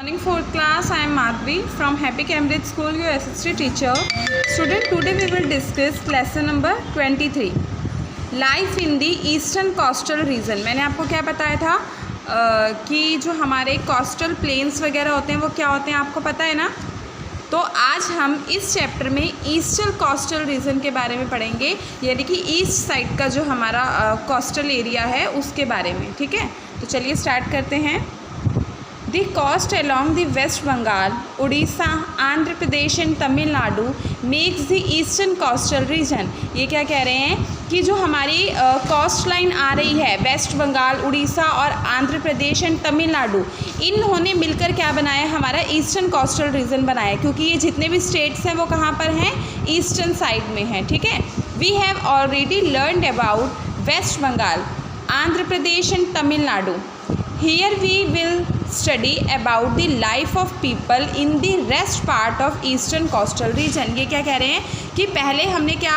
Morning fourth class. I am Madhvi from Happy Cambridge School, your SST teacher. Student, today we will discuss lesson number 23. Life in the Eastern Coastal Region. मैंने आपको क्या बताया था कि जो हमारे coastal planes वगैरह होते हैं वो क्या होते हैं, आपको पता है ना। तो आज हम इस चैप्टर में ईस्टर्न कोस्टल रीजन के बारे में पढ़ेंगे, यानी कि ईस्ट साइड का जो हमारा कोस्टल एरिया है उसके बारे में। ठीक है, तो चलिए स्टार्ट करते हैं। The coast along the West Bengal, Odisha, Andhra Pradesh and Tamil Nadu makes the eastern coastal reason. ये क्या कह रहे हैं कि जो हमारी कोस्ट लाइन आ रही है वेस्ट बंगाल, उड़ीसा और आंध्र प्रदेश एंड तमिलनाडु, इन्होंने मिलकर क्या बनाया, हमारा ईस्टर्न कोस्टल रीजन बनाया, क्योंकि ये जितने भी स्टेट्स हैं वो कहाँ पर हैं, ईस्टर्न साइड में हैं। ठीक है, we have already learned about West Bengal, Andhra Pradesh and Tamil Nadu. Here we will study about the life of people in the rest part of eastern coastal region। ये क्या कह रहे हैं कि पहले हमने क्या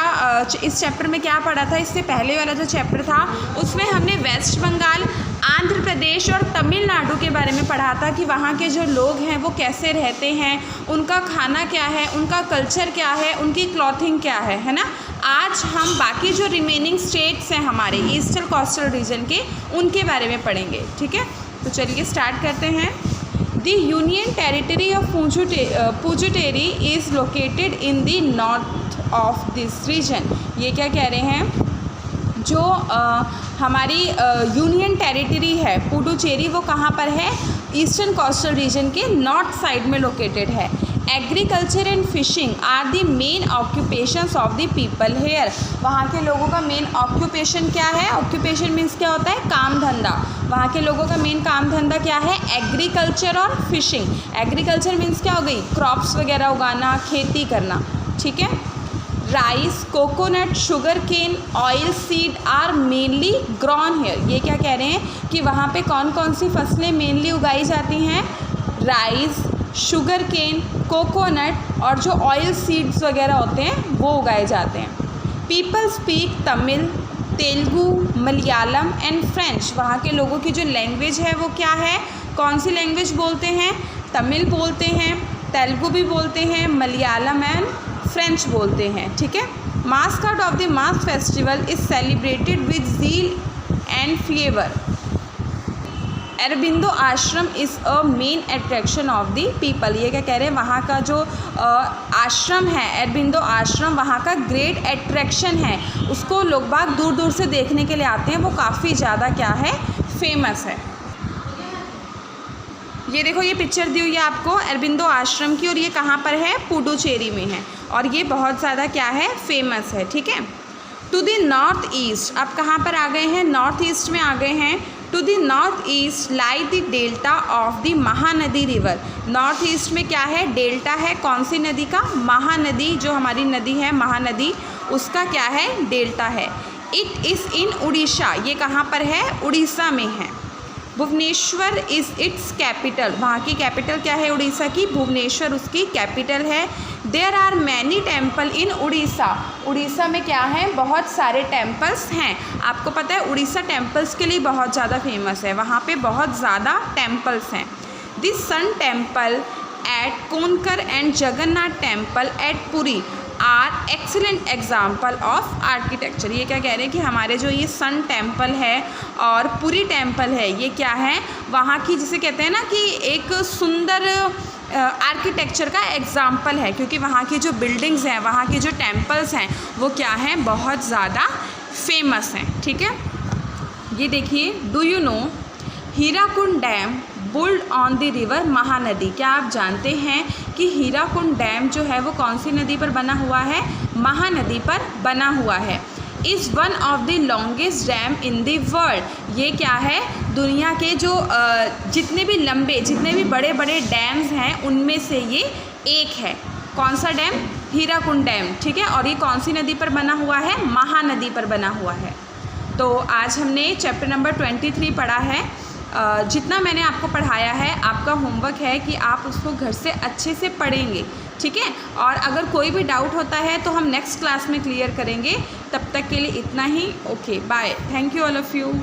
इस चैप्टर में क्या पढ़ा था, इससे पहले वाला जो चैप्टर था उसमें हमने वेस्ट बंगाल, आंध्र प्रदेश और तमिलनाडु के बारे में पढ़ा था कि वहाँ के जो लोग हैं वो कैसे रहते हैं, उनका खाना क्या है, उनका कल्चर क्या है, उनकी क्लॉथिंग क्या है ना। आज हम बाकी जो रिमेनिंग स्टेट्स हैं हमारे ईस्टर्न कोस्टल रीजन के, उनके बारे में पढ़ेंगे। ठीक है, तो चलिए स्टार्ट करते हैं। The union territory of Puducherry is located in the north of this region. ये क्या कह रहे हैं, जो हमारी यूनियन टेरिटरी है पुडुचेरी, वो कहाँ पर है, ईस्टर्न कोस्टल रीजन के नॉर्थ साइड में लोकेटेड है। Agriculture and fishing are the main occupations of the people here. वहाँ के लोगों का मेन ऑक्यूपेशन क्या है, ऑक्यूपेशन मीन्स क्या होता है, काम धंधा। वहाँ के लोगों का मेन काम धंधा क्या है, एग्रीकल्चर और फिशिंग। एग्रीकल्चर मीन्स क्या हो गई, क्रॉप्स वगैरह उगाना, खेती करना। ठीक है, rice, coconut, sugar cane, oil seed are mainly grown here. ये क्या कह रहे हैं कि वहाँ पे कौन कौन सी फसलें मेनली उगाई जाती हैं, राइस, शुगर केन, कोकोनट और जो ऑयल सीड्स वगैरह होते हैं वो उगाए जाते हैं। People speak Tamil, Telugu, Malayalam and French. वहाँ के लोगों की जो लैंग्वेज है वो क्या है, कौन सी लैंग्वेज बोलते हैं, तमिल बोलते हैं, तेलुगु भी बोलते हैं, मलयालम एंड फ्रेंच बोलते हैं। ठीक है, mascot of the mask festival is celebrated with zeal and fever. Aurobindo Ashram is a main attraction of the people. ये क्या कह रहे हैं, वहाँ का जो आश्रम है अरबिंदो आश्रम, वहाँ का ग्रेट अट्रैक्शन है, उसको लोग बाग दूर दूर से देखने के लिए आते हैं, वो काफ़ी ज़्यादा क्या है, फेमस है। ये देखो, ये पिक्चर दी हुई है आपको अरबिंदो आश्रम की, और ये कहाँ पर है, पुडुचेरी में है, और ये बहुत ज़्यादा क्या है, फेमस है। ठीक है, टू द नॉर्थ ईस्ट, आप कहाँ पर आ गए हैं, नॉर्थ ईस्ट में आ गए हैं। To the north east lie the delta of the Mahanadi river. North east में क्या है, डेल्टा है, कौन सी नदी का, महानदी, जो हमारी नदी है महानदी, उसका क्या है, डेल्टा है। It is in Orissa. ये कहाँ पर है, उड़ीसा में है। Bhubaneswar is its capital. वहाँ की कैपिटल क्या है, उड़ीसा की, भुवनेश्वर उसकी कैपिटल है। There are many temple in Orissa. Orissa में क्या है, बहुत सारे टेम्पल्स हैं। आपको पता है उड़ीसा टेम्पल्स के लिए बहुत ज़्यादा फेमस है, वहाँ पे बहुत ज़्यादा टेम्पल्स हैं। This sun temple at Konark and Jagannath temple at Puri are excellent example of architecture. ये क्या कह रहे हैं कि हमारे जो ये सन टेम्पल है और पुरी टेम्पल है, ये क्या है, वहाँ की जिसे कहते हैं ना कि एक सुंदर आर्किटेक्चर का एग्जाम्पल है, क्योंकि वहाँ की जो बिल्डिंग्स हैं, वहाँ की जो टेम्पल्स हैं, वो क्या हैं, बहुत ज़्यादा फेमस हैं। ठीक है, ये देखिए, do you know Hirakud dam built on the river Mahanadi. क्या आप जानते हैं कि हीराकुंड डैम जो है वो कौन सी नदी पर बना हुआ है, महानदी पर बना हुआ है। Is one of the longest dam in the world. ये क्या है, दुनिया के जो जितने भी लंबे, जितने भी बड़े बड़े डैम्स हैं उनमें से ये एक है। कौन सा डैम, हीराकुंड डैम। ठीक है, और ये कौन सी नदी पर बना हुआ है, महानदी पर बना हुआ है। तो आज हमने चैप्टर नंबर 23 पढ़ा है। जितना मैंने आपको पढ़ाया है, आपका होमवर्क है कि आप उसको घर से अच्छे से पढ़ेंगे। ठीक है, और अगर कोई भी डाउट होता है तो हम नेक्स्ट क्लास में क्लियर करेंगे। तब तक के लिए इतना ही। Okay, bye, thank you all of you.